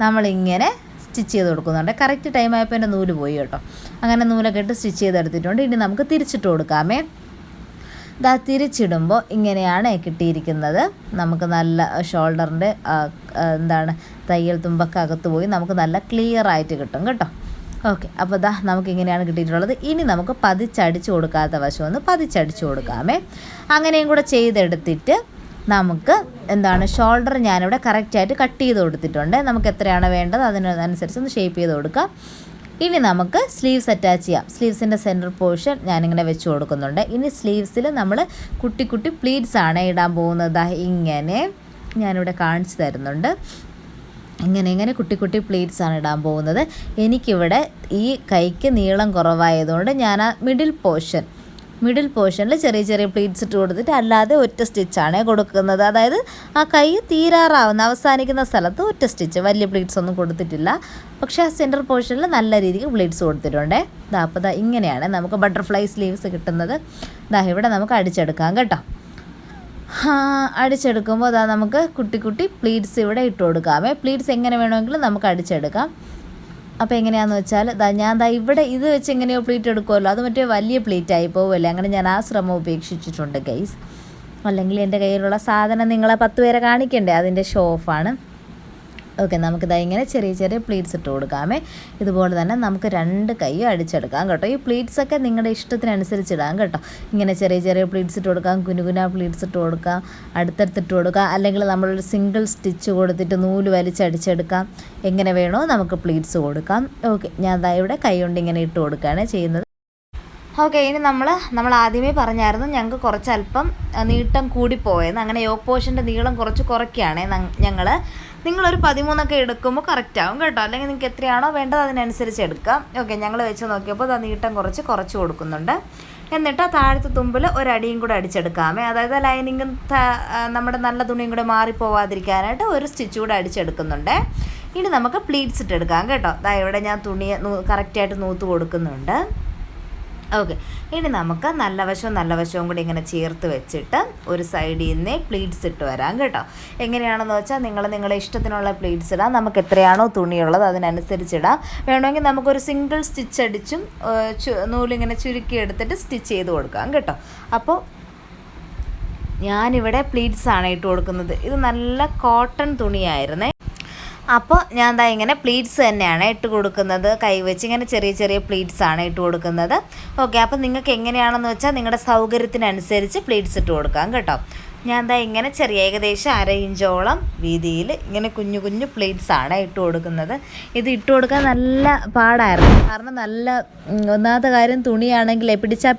നമ്മളിങ്ങനെ സ്റ്റിച്ച് ചെയ്ത് കൊടുക്കുന്നുണ്ട്. കറക്റ്റ് ടൈം ആയപ്പോൾ എൻ്റെ നൂല് പോയി കേട്ടോ. അങ്ങനെ നൂലൊക്കെ ഇട്ട് സ്റ്റിച്ച് ചെയ്തെടുത്തിട്ടുണ്ട്. ഇനി നമുക്ക് തിരിച്ചിട്ട് കൊടുക്കാമേ. തിരിച്ചിടുമ്പോൾ ഇങ്ങനെയാണ് കിട്ടിയിരിക്കുന്നത്. നമുക്ക് നല്ല ഷോൾഡറിൻ്റെ തയ്യൽ തുമ്പൊക്കെ അകത്ത് പോയി നമുക്ക് നല്ല ക്ലിയറായിട്ട് കിട്ടും കേട്ടോ. ഓക്കെ, അപ്പോൾ നമുക്കിങ്ങനെയാണ് കിട്ടിയിട്ടുള്ളത്. ഇനി നമുക്ക് പതിച്ചടിച്ച് കൊടുക്കാത്ത വശമൊന്ന് പതിച്ചടിച്ച് കൊടുക്കാമേ. അങ്ങനെയും കൂടെ ചെയ്തെടുത്തിട്ട് നമുക്ക് ഷോൾഡർ ഞാനിവിടെ കറക്റ്റായിട്ട് കട്ട് ചെയ്ത് കൊടുത്തിട്ടുണ്ട്. നമുക്ക് എത്രയാണ് വേണ്ടത് അതിനനുസരിച്ച് ഒന്ന് ഷേപ്പ് ചെയ്ത് കൊടുക്കാം. ഇനി നമുക്ക് സ്ലീവ്സ് അറ്റാച്ച് ചെയ്യാം. സ്ലീവ്സിൻ്റെ സെൻറ്റർ പോർഷൻ ഞാനിങ്ങനെ വെച്ച് കൊടുക്കുന്നുണ്ട്. ഇനി സ്ലീവ്സിൽ നമ്മൾ കുട്ടി കുട്ടി പ്ലീറ്റ്സ് ആണ് ഇടാൻ പോകുന്നത്. ഇങ്ങനെ ഞാനിവിടെ കാണിച്ചു തരുന്നുണ്ട്. ഇങ്ങനെ കുട്ടി കുട്ടി പ്ലീറ്റ്സ് ആണ് ഇടാൻ പോകുന്നത്. എനിക്കിവിടെ ഈ കൈക്ക് നീളം കുറവായതുകൊണ്ട് ഞാൻ ആ മിഡിൽ പോർഷനിൽ ചെറിയ ചെറിയ പ്ലീറ്റ്സ് ഇട്ട് കൊടുത്തിട്ട് അല്ലാതെ ഒറ്റ സ്റ്റിച്ചാണ് കൊടുക്കുന്നത്. അതായത് ആ കൈ അവസാനിക്കുന്ന സ്ഥലത്ത് ഒറ്റ സ്റ്റിച്ച്, വലിയ പ്ലീറ്റ്സ് ഒന്നും കൊടുത്തിട്ടില്ല. പക്ഷേ ആ സെൻറ്റർ പോർഷനിൽ നല്ല രീതിക്ക് പ്ലീറ്റ്സ് കൊടുത്തിട്ടുണ്ട്. അപ്പോൾ ഇങ്ങനെയാണ് നമുക്ക് ബട്ടർഫ്ലൈ സ്ലീവ്സ് കിട്ടുന്നത്. ഇവിടെ നമുക്ക് അടിച്ചെടുക്കാം കേട്ടോ. അടിച്ചെടുക്കുമ്പോൾ നമുക്ക് കുട്ടി കുട്ടി പ്ലീറ്റ്സ് ഇവിടെ ഇട്ട് കൊടുക്കാമേ. പ്ലീറ്റ്സ് എങ്ങനെ വേണമെങ്കിലും നമുക്ക് അടിച്ചെടുക്കാം. അപ്പോൾ എങ്ങനെയാണെന്ന് വെച്ചാൽ ഞാൻ ഇവിടെ ഇത് വെച്ച് എങ്ങനെയോ പ്ലീറ്റ് എടുക്കുമല്ലോ, അത് മറ്റേ വലിയ പ്ലീറ്റായി പോകുമല്ലേ. അങ്ങനെ ഞാൻ ആ ശ്രമം ഉപേക്ഷിച്ചിട്ടുണ്ട് ഗൈസ്. അല്ലെങ്കിൽ എൻ്റെ കയ്യിലുള്ള സാധനം നിങ്ങളെ 10 പേരെ കാണിക്കണ്ടേ, അതിൻ്റെ ഷോ ഓഫാണ്. ഓക്കെ, നമുക്കിങ്ങനെ ചെറിയ ചെറിയ പ്ലീറ്റ്സ് ഇട്ട് കൊടുക്കാമേ. ഇതുപോലെ തന്നെ നമുക്ക് 2 കൈയും അടിച്ചെടുക്കാം കേട്ടോ. ഈ പ്ലീറ്റ്സൊക്കെ നിങ്ങളുടെ ഇഷ്ടത്തിനനുസരിച്ച് ഇടാം കേട്ടോ. ഇങ്ങനെ ചെറിയ ചെറിയ പ്ലീറ്റ്സ് ഇട്ട് കൊടുക്കാം, കുനുകുന പ്ലീറ്റ്സ് ഇട്ട് കൊടുക്കാം, അടുത്തടുത്തിട്ട് കൊടുക്കാം. അല്ലെങ്കിൽ നമ്മളൊരു സിംഗിൾ സ്റ്റിച്ച് കൊടുത്തിട്ട് നൂല് വലിച്ചടിച്ചെടുക്കാം. എങ്ങനെ വേണോ നമുക്ക് പ്ലീറ്റ്സ് കൊടുക്കാം. ഓക്കെ, ഞാൻ ഇവിടെ കൈ കൊണ്ട് ഇങ്ങനെ ഇട്ട് കൊടുക്കുകയാണ് ചെയ്യുന്നത്. ഓക്കെ, ഇനി നമ്മൾ ആദ്യമേ പറഞ്ഞായിരുന്നു ഞങ്ങൾക്ക് കുറച്ചല്പം നീട്ടം കൂടിപ്പോയെന്ന്. അങ്ങനെ യോക്ക് പോർഷൻ്റെ നീളം കുറയ്ക്കുകയാണ് നിങ്ങളൊരു 13 എടുക്കുമ്പോൾ കറക്റ്റ് ആവും കേട്ടോ. അല്ലെങ്കിൽ നിങ്ങൾക്ക് എത്രയാണോ വേണ്ടത് അതിനനുസരിച്ച് എടുക്കാം. ഓക്കെ, ഞങ്ങൾ വെച്ച് നോക്കിയപ്പോൾ നീട്ടം കുറച്ച് കൊടുക്കുന്നുണ്ട്. എന്നിട്ട് താഴത്തെ തുമ്പിൽ ഒരടിയും കൂടെ അടിച്ചെടുക്കാമേ. അതായത് ലൈനിങ്ങും നമ്മുടെ നല്ല തുണിയും കൂടെ മാറിപ്പോവാതിരിക്കാനായിട്ട് ഒരു സ്റ്റിച്ച് കൂടെ അടിച്ചെടുക്കുന്നുണ്ട്. ഇനി നമുക്ക് പ്ലീറ്റ്സ് ഇട്ടെടുക്കാം കേട്ടോ. ഇവിടെ ഞാൻ തുണിയെ കറക്റ്റായിട്ട് നൂത്ത് കൊടുക്കുന്നുണ്ട്. ഓക്കെ, ഇനി നമുക്ക് നല്ല വശവും കൂടി ഇങ്ങനെ ചേർത്ത് വെച്ചിട്ട് ഒരു സൈഡിൽ നിന്ന് പ്ലീറ്റ്സ് ഇട്ട് വരാം കേട്ടോ. എങ്ങനെയാണെന്ന് വെച്ചാൽ നിങ്ങളുടെ ഇഷ്ടത്തിനുള്ള പ്ലീറ്റ്സ് ഇടാം. നമുക്ക് എത്രയാണോ തുണിയുള്ളത് അതിനനുസരിച്ചിടാം. വേണമെങ്കിൽ നമുക്കൊരു സിംഗിൾ സ്റ്റിച്ച് അടിച്ചും നൂലിങ്ങനെ ചുരുക്കി എടുത്തിട്ട് സ്റ്റിച്ച് ചെയ്ത് കൊടുക്കാം കേട്ടോ. അപ്പോൾ ഞാനിവിടെ പ്ലീറ്റ്സാണ് ഇട്ട് കൊടുക്കുന്നത്. ഇത് നല്ല കോട്ടൺ തുണിയായിരുന്നേ. അപ്പോൾ ഞാൻ ദാ ഇങ്ങനെ പ്ലീറ്റ്സ് തന്നെയാണ് ഇട്ട് കൊടുക്കുന്നത്. കൈവച്ച് ഇങ്ങനെ ചെറിയ പ്ലീറ്റ്സാണ് ഇട്ട് കൊടുക്കുന്നത്. ഓക്കെ, അപ്പോൾ നിങ്ങൾക്ക് എങ്ങനെയാണെന്ന് വെച്ചാൽ നിങ്ങളുടെ സൗകര്യത്തിനനുസരിച്ച് പ്ലീറ്റ്സ് ഇട്ട് കൊടുക്കാം കേട്ടോ. ഞാൻ ദാ ഇങ്ങനെ ഏകദേശം 1/2 ഇഞ്ചോളം വീതിയിൽ ഇങ്ങനെ കുഞ്ഞു പ്ലീറ്റ്സാണ് ഇട്ട് കൊടുക്കുന്നത്. ഇത് ഇട്ട് കൊടുക്കാൻ നല്ല പാടായിരുന്നു. കാരണം നല്ല ഒന്നാമത്തെ കാര്യം തുണിയാണെങ്കിൽ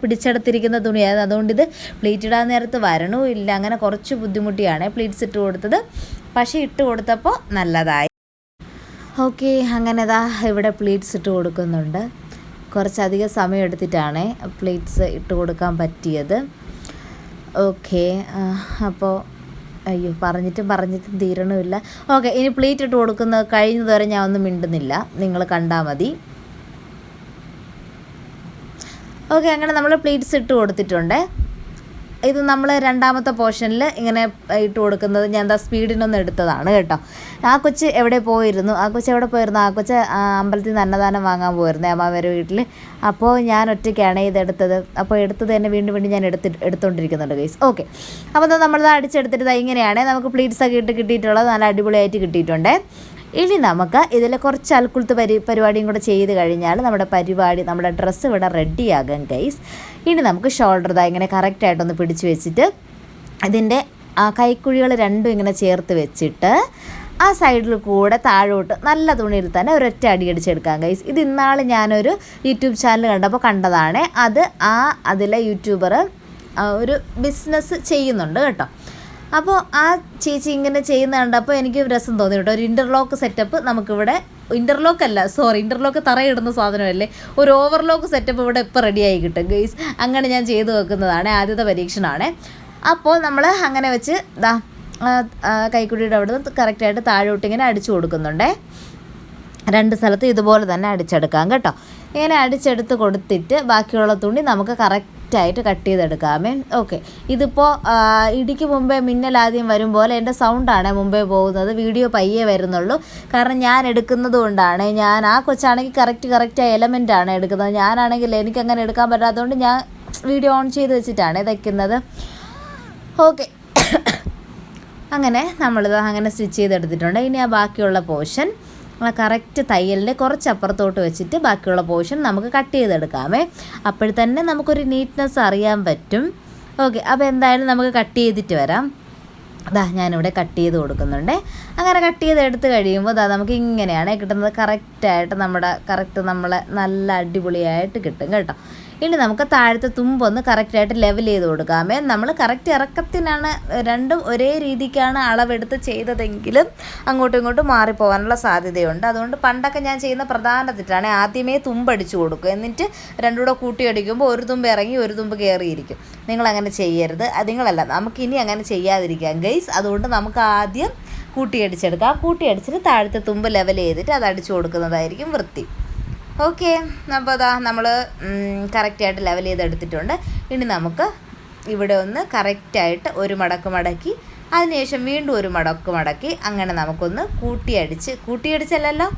പിടിച്ചെടുത്തിരിക്കുന്ന തുണിയായിരുന്നു. അതുകൊണ്ട് ഇത് പ്ലീറ്റ് ഇടാൻ നേരത്ത് വരണമില്ല. അങ്ങനെ കുറച്ച് ബുദ്ധിമുട്ടിയാണ് പ്ലീറ്റ്സ് ഇട്ട് കൊടുത്തത്. പക്ഷേ ഇട്ട് കൊടുത്തപ്പോൾ നല്ലതായി. ഓക്കെ, അങ്ങനെ ദാ ഇവിടെ പ്ലീറ്റ്സ് ഇട്ട് കൊടുക്കുന്നുണ്ട്. കുറച്ചധികം സമയം എടുത്തിട്ടാണ് പ്ലീറ്റ്സ് ഇട്ട് കൊടുക്കാൻ പറ്റിയത്. ഓക്കെ, അപ്പോൾ അയ്യോ പറഞ്ഞിട്ടും തീരണമില്ല. ഓക്കെ, ഇനി പ്ലീറ്റ് ഇട്ട് കൊടുക്കുന്നത് കഴിഞ്ഞതുവരെ ഞാൻ ഒന്നും മിണ്ടുന്നില്ല, നിങ്ങൾ കണ്ടാൽ മതി. ഓക്കെ, അങ്ങനെ നമ്മൾ പ്ലീറ്റ്സ് ഇട്ട് കൊടുത്തിട്ടുണ്ട്. ഇത് നമ്മൾ രണ്ടാമത്തെ പോർഷനിൽ ഇങ്ങനെ ഇട്ട് കൊടുക്കുന്നത് ഞാൻ എന്താ സ്പീഡിനൊന്ന് എടുത്തതാണ് കേട്ടോ. ആ കൊച്ച് എവിടെ പോയിരുന്നു? ആ കൊച്ച് അമ്പലത്തിൽ നിന്ന് അന്നദാനം വാങ്ങാൻ പോയിരുന്നു അമ്മാവരുടെ വീട്ടിൽ. അപ്പോൾ ഞാൻ ഒറ്റയ്ക്കാണ് ഇതെടുത്തത്. അപ്പോൾ എടുത്തത് തന്നെ വീണ്ടും ഞാൻ എടുത്തുകൊണ്ടിരിക്കുന്നുണ്ട് ഗൈസ്. ഓക്കെ, അപ്പോൾ നമ്മളിത് അടിച്ചെടുത്തിട്ട് ഇങ്ങനെയാണ് നമുക്ക് പ്ലീറ്റ്സൊക്കെ ഇട്ട് കിട്ടിയിട്ടുള്ളത്. നല്ല അടിപൊളിയായിട്ട് കിട്ടിയിട്ടുണ്ട്. ഇനി നമുക്ക് ഇതിൽ കുറച്ച് അൽക്കുലത്ത് പരിപാടിയും കൂടെ ചെയ്ത് കഴിഞ്ഞാൽ നമ്മുടെ ഡ്രസ്സ് ഇവിടെ റെഡിയാകും ഗൈസ്. ഇനി നമുക്ക് ഷോൾഡർ ഇങ്ങനെ കറക്റ്റായിട്ടൊന്ന് പിടിച്ച് വെച്ചിട്ട് ഇതിൻ്റെ കൈക്കുഴികൾ രണ്ടും ഇങ്ങനെ ചേർത്ത് വെച്ചിട്ട് ആ സൈഡിൽ കൂടെ താഴോട്ട് നല്ല തുണിയിൽ തന്നെ ഒരൊറ്റ അടി അടിച്ചെടുക്കാം ഗൈസ്. ഇത് ഇന്നാൾ ഞാനൊരു യൂട്യൂബ് ചാനൽ കണ്ടപ്പോൾ കണ്ടതാണ്. അതിലെ യൂട്യൂബർ ഒരു ബിസിനസ് ചെയ്യുന്നുണ്ട് കേട്ടോ. അപ്പോൾ ആ ചേച്ചി ഇങ്ങനെ ചെയ്യുന്ന കണ്ടപ്പോൾ എനിക്ക് രസം തോന്നി കേട്ടോ. ഒരു ഇൻ്റർലോക്ക് സെറ്റപ്പ് നമുക്കിവിടെ, ഇൻ്റർലോക്ക് തറയിടുന്ന സാധനമല്ലേ, ഒരു ഓവർലോക്ക് സെറ്റപ്പ് ഇവിടെ ഇപ്പോൾ റെഡിയായി കിട്ടും ഗൈസ്. അങ്ങനെ ഞാൻ ചെയ്ത് വെക്കുന്നതാണ്, ആദ്യത്തെ പരീക്ഷണമാണ്. അപ്പോൾ നമ്മൾ അങ്ങനെ വെച്ച് കൈക്കുഴിയുടെ അവിടെ നിന്ന് കറക്റ്റായിട്ട് താഴോട്ട് ഇങ്ങനെ അടിച്ചു കൊടുക്കുന്നുണ്ടേ. 2 സ്ഥലത്ത് ഇതുപോലെ തന്നെ അടിച്ചെടുക്കാം കേട്ടോ. ഇങ്ങനെ അടിച്ചെടുത്ത് കൊടുത്തിട്ട് ബാക്കിയുള്ള തുണി നമുക്ക് കറക്റ്റായിട്ട് കട്ട് ചെയ്തെടുക്കാമേ. ഓക്കെ, ഇതിപ്പോൾ ഇടിക്ക് മുമ്പേ മിന്നലാദ്യം വരും പോലെ എൻ്റെ സൗണ്ടാണ് മുമ്പേ പോകുന്നത്. വീഡിയോ പയ്യെ വരുന്നുള്ളൂ. കാരണം ഞാൻ എടുക്കുന്നത് കൊണ്ടാണ്. ആ കൊച്ചാണെങ്കിൽ കറക്റ്റ് എലമെൻ്റാണ് എടുക്കുന്നത്. ഞാനാണെങ്കിൽ എനിക്കങ്ങനെ എടുക്കാൻ പറ്റാത്തതുകൊണ്ട് ഞാൻ വീഡിയോ ഓൺ ചെയ്ത് വെച്ചിട്ടാണ് ഇതയ്ക്കുന്നത്. ഓക്കെ, അങ്ങനെ നമ്മളിത് അങ്ങനെ സ്റ്റിച്ച് ചെയ്തെടുത്തിട്ടുണ്ട്. ഇനി ആ ബാക്കിയുള്ള പോർഷൻ കറക്റ്റ് തയ്യലിൻ്റെ കുറച്ചപ്പുറത്തോട്ട് വെച്ചിട്ട് ബാക്കിയുള്ള പോർഷൻ നമുക്ക് കട്ട് ചെയ്തെടുക്കാമേ. അപ്പോഴത്തന്നെ നമുക്കൊരു നീറ്റ്നെസ് അറിയാൻ പറ്റും. ഓക്കെ, അപ്പോൾ എന്തായാലും നമുക്ക് കട്ട് ചെയ്തിട്ട് വരാം. ഞാനിവിടെ കട്ട് ചെയ്ത് കൊടുക്കുന്നുണ്ട്. അങ്ങനെ കട്ട് ചെയ്തെടുത്ത് കഴിയുമ്പോൾ നമുക്ക് ഇങ്ങനെയാണ് കിട്ടുന്നത്. കറക്റ്റായിട്ട് നമ്മളെ നല്ല അടിപൊളിയായിട്ട് കിട്ടും കേട്ടോ. ഇനി നമുക്ക് താഴത്തെ തുമ്പൊന്ന് കറക്റ്റായിട്ട് ലെവൽ ചെയ്ത് കൊടുക്കാമേ. നമ്മൾ കറക്റ്റ് ഇറക്കത്തിനാണ്, രണ്ടും ഒരേ രീതിക്കാണ് അളവെടുത്ത് ചെയ്തതെങ്കിലും അങ്ങോട്ടും ഇങ്ങോട്ടും മാറിപ്പോകാനുള്ള സാധ്യതയുണ്ട്. അതുകൊണ്ട് പണ്ടൊക്കെ ഞാൻ ചെയ്യുന്ന പ്രധാന തെറ്റാണ് ആദ്യമേ തുമ്പടിച്ചു കൊടുക്കുക. എന്നിട്ട് രണ്ടും കൂടെ കൂട്ടിയടിക്കുമ്പോൾ ഒരു തുമ്പ് ഇറങ്ങി ഒരു തുമ്പ് കയറിയിരിക്കും. നിങ്ങളങ്ങനെ ചെയ്യരുത്. നമുക്കിനി അങ്ങനെ ചെയ്യാതിരിക്കാം ഗൈസ്. അതുകൊണ്ട് നമുക്ക് ആദ്യം കൂട്ടിയടിച്ചെടുക്കാം. കൂട്ടിയടിച്ചിട്ട് താഴത്തെ തുമ്പ് ലെവൽ ചെയ്തിട്ട് അത് അടിച്ചു കൊടുക്കുന്നതായിരിക്കും വൃത്തി. ഓക്കെ, അപ്പോൾ നമ്മൾ കറക്റ്റായിട്ട് ലെവൽ ചെയ്തെടുത്തിട്ടുണ്ട്. ഇനി നമുക്ക് ഇവിടെ ഒന്ന് കറക്റ്റായിട്ട് ഒരു മടക്ക് മടക്കി അതിനുശേഷം വീണ്ടും ഒരു മടക്ക് മടക്കി അങ്ങനെ നമുക്കൊന്ന് കൂട്ടിയടിച്ചല്ലല്ലോ,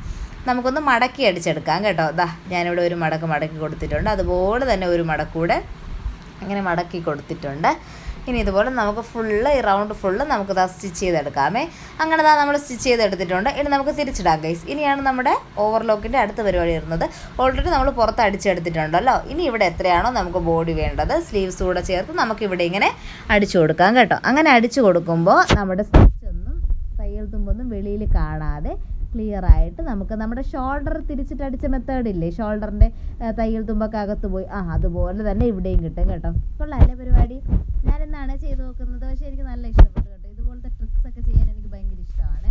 നമുക്കൊന്ന് മടക്കി അടിച്ചെടുക്കാം കേട്ടോ. ഞാനിവിടെ ഒരു മടക്ക് മടക്കി കൊടുത്തിട്ടുണ്ട്. അതുപോലെ തന്നെ ഒരു മടക്കൂടെ ഇങ്ങനെ മടക്കി കൊടുത്തിട്ടുണ്ട്. ഇനി ഇതുപോലെ നമുക്ക് ഈ റൗണ്ട് ഫുള്ള് നമുക്ക് സ്റ്റിച്ച് ചെയ്തെടുക്കാമേ. അങ്ങനെ നമ്മൾ സ്റ്റിച്ച് ചെയ്തെടുത്തിട്ടുണ്ട്. ഇനി നമുക്ക് തിരിച്ചിടാം ഗൈസ്. ഇനിയാണ് നമ്മുടെ ഓവർലോക്കിൻ്റെ അടുത്ത പരിപാടി വരുന്നത്. ഓൾറെഡി നമ്മൾ പുറത്ത് അടിച്ചെടുത്തിട്ടുണ്ടല്ലോ. ഇനി ഇവിടെ എത്രയാണോ നമുക്ക് ബോഡി വേണ്ടത് സ്ലീവ്സ് കൂടെ ചേർത്ത് നമുക്കിവിടെ ഇങ്ങനെ അടിച്ചു കൊടുക്കാം കേട്ടോ. അങ്ങനെ അടിച്ചു കൊടുക്കുമ്പോൾ നമ്മുടെ സ്റ്റിച്ചൊന്നും തയ്യൽ തുമ്പൊന്നും വെളിയിൽ കാണാതെ ക്ലിയറായിട്ട് നമുക്ക് നമ്മുടെ ഷോൾഡർ തിരിച്ചിട്ട് അടിച്ച മെത്തേഡില്ലേ, ഷോൾഡറിൻ്റെ തയ്യൽ തുമ്പൊക്കെ അകത്ത് പോയി അതുപോലെ തന്നെ ഇവിടെയും കിട്ടും കേട്ടോ. കൊള്ളാല്ലേ പരിപാടി? ഞാനിന്നാണ് ചെയ്ത് നോക്കുന്നത്. പക്ഷേ എനിക്ക് നല്ല ഇഷ്ടപ്പെട്ടു കേട്ടോ. ഇതുപോലത്തെ ട്രിക്സൊക്കെ ചെയ്യാൻ എനിക്ക് ഭയങ്കര ഇഷ്ടമാണ്.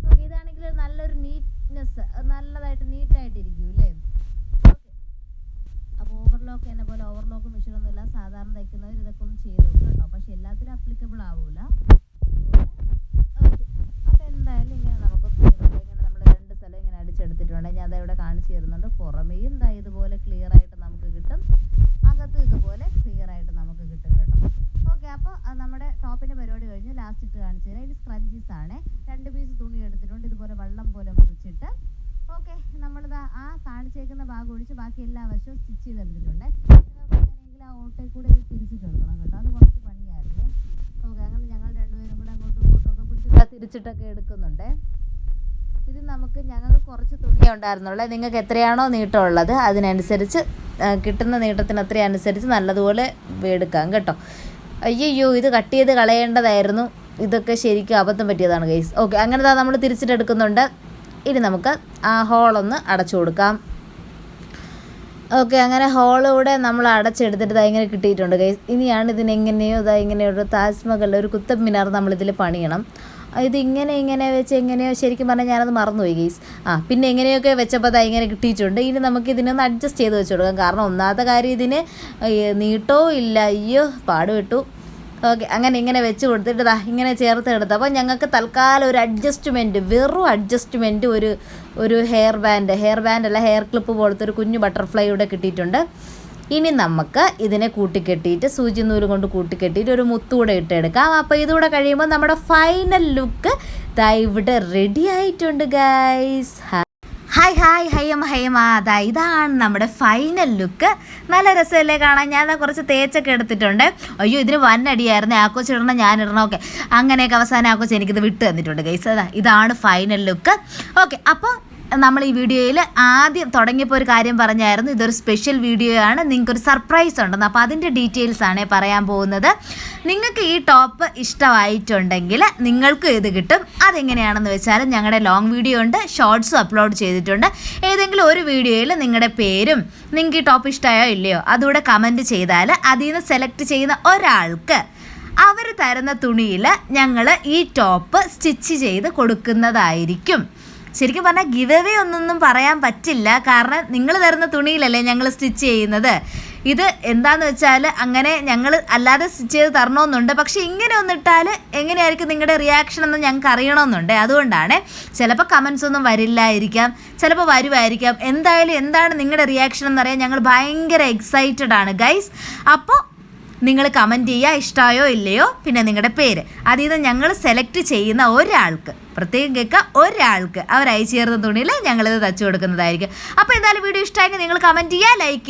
ഓക്കെ, ഇതാണെങ്കിൽ നല്ലൊരു നീറ്റ്നെസ്, നല്ലതായിട്ട് നീറ്റായിട്ടിരിക്കും അല്ലേ. ഓക്കെ, അപ്പോൾ ഓവർലോക്ക് എന്നെ പോലെ ഓവർലോക്ക് മെഷീനൊന്നുമില്ല. സാധാരണ തയ്ക്കുന്നവർ ഇതൊക്കെ ഒന്ന് ചെയ്ത് നോക്കും കേട്ടോ. പക്ഷെ എല്ലാത്തിനും അപ്ലിക്കബിൾ ആവില്ല. ഓക്കെ, അപ്പോൾ എന്തായാലും ഇങ്ങനെ നമുക്കൊന്ന് ഇങ്ങനെ നമ്മൾ 2 സ്ഥലം ഇങ്ങനെ അടിച്ചെടുത്തിട്ടുണ്ട്. ഞാൻ ഇവിടെ കാണിച്ചു തരുന്നുണ്ട്. പുറമേയും ഇതുപോലെ ക്ലിയർ ആയിട്ട് നമുക്ക് നമുക്ക് കിട്ടും, അകത്ത് ഇതുപോലെ ക്ലിയർ ആയിട്ട് നമുക്ക് കിട്ടും കേട്ടോ. ഓക്കെ, അപ്പോൾ നമ്മുടെ ടോപ്പിൻ്റെ പരിപാടി കഴിഞ്ഞു. ലാസ്റ്റ് ഇട്ട് കാണിച്ചു തരാം. ഇത് സ്ക്രഞ്ചീസ് ആണ്. 2 പീസ് തുണി എടുത്തിട്ടുണ്ട്, ഇതുപോലെ വെള്ളം പോലെ മുറിച്ചിട്ട്. ഓക്കെ, നമ്മളിതാ ആ കാണിച്ചേക്കുന്ന ഭാഗം ഒഴിച്ച് ബാക്കി എല്ലാ വശവും സ്റ്റിച്ച് ചെയ്തെടുത്തിട്ടുണ്ട്. എങ്ങനെയെങ്കിലും ആ ഓട്ടയിൽ കൂടെ ഇത് തിരിച്ചിട്ടെടുക്കണം കേട്ടോ, അത് കുറച്ച് പണിയായിരുന്നേ. ഓക്കെ, അങ്ങനെ ഞങ്ങൾ രണ്ടുപേരും കൂടെ അങ്ങോട്ടും ഇങ്ങോട്ടും ഒക്കെ പിടിച്ചിട്ട് തിരിച്ചിട്ടൊക്കെ എടുക്കുന്നുണ്ട്. ഇത് ഞങ്ങൾക്ക് കുറച്ച് തുണിയേ ഉണ്ടായിരുന്നുള്ളൂ. നിങ്ങൾക്ക് എത്രയാണോ നീട്ടം ഉള്ളത് അതിനനുസരിച്ച് കിട്ടുന്ന നീട്ടത്തിന് അത്രയനുസരിച്ച് നല്ലതുപോലെ എടുക്കാം കേട്ടോ. അയ്യോ, ഇത് കട്ട് ചെയ്ത് കളയേണ്ടതായിരുന്നു. ഇതൊക്കെ ശരിക്കും അബദ്ധം പറ്റിയതാണ് ഗൈസ്. ഓക്കെ, അങ്ങനെ നമ്മൾ തിരിച്ചിട്ടെടുക്കുന്നുണ്ട്. ഇനി നമുക്ക് ആ ഹോളൊന്ന് അടച്ചു കൊടുക്കാം. ഓക്കെ, അങ്ങനെ ഹോളൂടെ നമ്മൾ അടച്ചെടുത്തിട്ട് ഇങ്ങനെ കിട്ടിയിട്ടുണ്ട് ഗൈസ്. ഇനിയാണ് ഇതിനെങ്ങനെയോ ഇങ്ങനെയൊരു താജ്മഹൽ, ഒരു കുത്തബ് മിനാർ നമ്മളിതിൽ പണിയണം. ഇങ്ങനെ വെച്ച് എങ്ങനെയോ ശരിക്കും പറഞ്ഞാൽ ഞാനത് മറന്നുപോയി ഗൈസ്. പിന്നെ എങ്ങനെയൊക്കെ വെച്ചപ്പോൾ ഇങ്ങനെ കിട്ടിയിട്ടുണ്ട്. ഇനി നമുക്ക് ഇതിനൊന്ന് അഡ്ജസ്റ്റ് ചെയ്ത് വെച്ച് കൊടുക്കാം. കാരണം ഒന്നാമത്തെ കാര്യം ഇതിന് നീട്ടവും ഇല്ല. അയ്യോ, പാടുപെട്ടു. ഓക്കെ, അങ്ങനെ ഇങ്ങനെ വെച്ച് കൊടുത്തിട്ട് ഇങ്ങനെ ചേർത്ത് എടുത്തപ്പോൾ ഞങ്ങൾക്ക് തൽക്കാലം ഒരു അഡ്ജസ്റ്റ്മെൻറ്റ്, വെറും അഡ്ജസ്റ്റ്മെൻറ്റ്, ഒരു ഹെയർ ബാൻഡ് അല്ല, ഹെയർ ക്ലിപ്പ് പോലത്തെ ഒരു കുഞ്ഞു ബട്ടർഫ്ലൈ ഇവിടെ കിട്ടിയിട്ടുണ്ട്. ഇനി നമുക്ക് ഇതിനെ കൂട്ടിക്കെട്ടിയിട്ട് സൂചി നൂല് കൊണ്ട് കൂട്ടിക്കെട്ടിയിട്ട് ഒരു മുത്തൂടെ ഇട്ടെടുക്കാം. അപ്പോൾ ഇതുകൂടെ കഴിയുമ്പോൾ നമ്മുടെ ഫൈനൽ ലുക്ക് ഇവിടെ റെഡി ആയിട്ടുണ്ട് ഗൈസ്. ഹയ്യമ്മ ഇതാണ് നമ്മുടെ ഫൈനൽ ലുക്ക്. നല്ല രസമല്ലേ കാണാൻ? ഞാൻ കുറച്ച് തേച്ചൊക്കെ എടുത്തിട്ടുണ്ട്. അയ്യോ, ഇതിന് വന്നടിയായിരുന്നു. ആക്കോച്ച് ഇടണം, ഞാൻ ഇടണം. ഓക്കെ, അങ്ങനെയൊക്കെ അവസാനം ആക്കോച്ച് എനിക്കിത് വിട്ട് തന്നിട്ടുണ്ട് ഗൈസ്. ഇതാണ് ഫൈനൽ ലുക്ക്. ഓക്കെ, അപ്പോൾ നമ്മൾ ഈ വീഡിയോയിൽ ആദ്യം തുടങ്ങിയപ്പോൾ ഒരു കാര്യം പറഞ്ഞായിരുന്നു, ഇതൊരു സ്പെഷ്യൽ വീഡിയോ ആണ്, നിങ്ങൾക്കൊരു സർപ്രൈസ് ഉണ്ടെന്ന്. അപ്പോൾ അതിൻ്റെ ഡീറ്റെയിൽസാണ് പറയാൻ പോകുന്നത്. നിങ്ങൾക്ക് ഈ ടോപ്പ് ഇഷ്ടമായിട്ടുണ്ടെങ്കിൽ നിങ്ങൾക്ക് ഇത് കിട്ടും. അതെങ്ങനെയാണെന്ന് വെച്ചാൽ ഞങ്ങളുടെ ലോങ് വീഡിയോ ഉണ്ട്, ഷോർട്സും അപ്ലോഡ് ചെയ്തിട്ടുണ്ട്. ഏതെങ്കിലും ഒരു വീഡിയോയിൽ നിങ്ങളുടെ പേരും നിങ്ങൾക്ക് ഈ ടോപ്പ് ഇഷ്ടമായോ ഇല്ലയോ അതുകൂടെ കമൻറ്റ് ചെയ്താൽ അതിൽ നിന്ന് സെലക്ട് ചെയ്യുന്ന ഒരാൾക്ക് അവർ തരുന്ന തുണിയിൽ ഞങ്ങൾ ഈ ടോപ്പ് സ്റ്റിച്ച് ചെയ്ത് കൊടുക്കുന്നതായിരിക്കും. ശരിക്കും പറഞ്ഞാൽ ഗിവ് അവേ ഒന്നൊന്നും പറയാൻ പറ്റില്ല, കാരണം നിങ്ങൾ തരുന്ന തുണിയിലല്ലേ ഞങ്ങൾ സ്റ്റിച്ച് ചെയ്യുന്നത്. ഇത് എന്താന്ന് വെച്ചാൽ അങ്ങനെ ഞങ്ങൾ അല്ലാതെ സ്റ്റിച്ച് ചെയ്ത് തരണമെന്നുണ്ട്. പക്ഷേ ഇങ്ങനെ ഒന്നിട്ടാൽ എങ്ങനെയായിരിക്കും നിങ്ങളുടെ റിയാക്ഷൻ എന്ന് ഞങ്ങൾക്ക് അറിയണമെന്നുണ്ട്. അതുകൊണ്ടാണ്. ചിലപ്പോൾ കമൻസ് ഒന്നും വരില്ലായിരിക്കാം, ചിലപ്പോൾ വരുമായിരിക്കാം. എന്തായാലും എന്താണ് നിങ്ങളുടെ റിയാക്ഷൻ എന്നറിയാൻ ഞങ്ങൾ ഭയങ്കര എക്സൈറ്റഡ് ആണ് ഗൈസ്. അപ്പോൾ നിങ്ങൾ കമൻറ്റ് ചെയ്യുക, ഇഷ്ടമായോ ഇല്ലയോ, പിന്നെ നിങ്ങളുടെ പേര്. അതിൽ നിന്ന് ഞങ്ങൾ സെലക്ട് ചെയ്യുന്ന ഒരാൾക്ക്, പ്രത്യേകം കേൾക്കുക, ഒരാൾക്ക് അവർ അയച്ചു ചേർന്ന തുണിയിൽ ഞങ്ങളിത് തച്ചു കൊടുക്കുന്നതായിരിക്കും. അപ്പോൾ എന്തായാലും വീഡിയോ ഇഷ്ടമായെങ്കിൽ നിങ്ങൾ കമൻറ്റ് ചെയ്യുക, ലൈക്ക്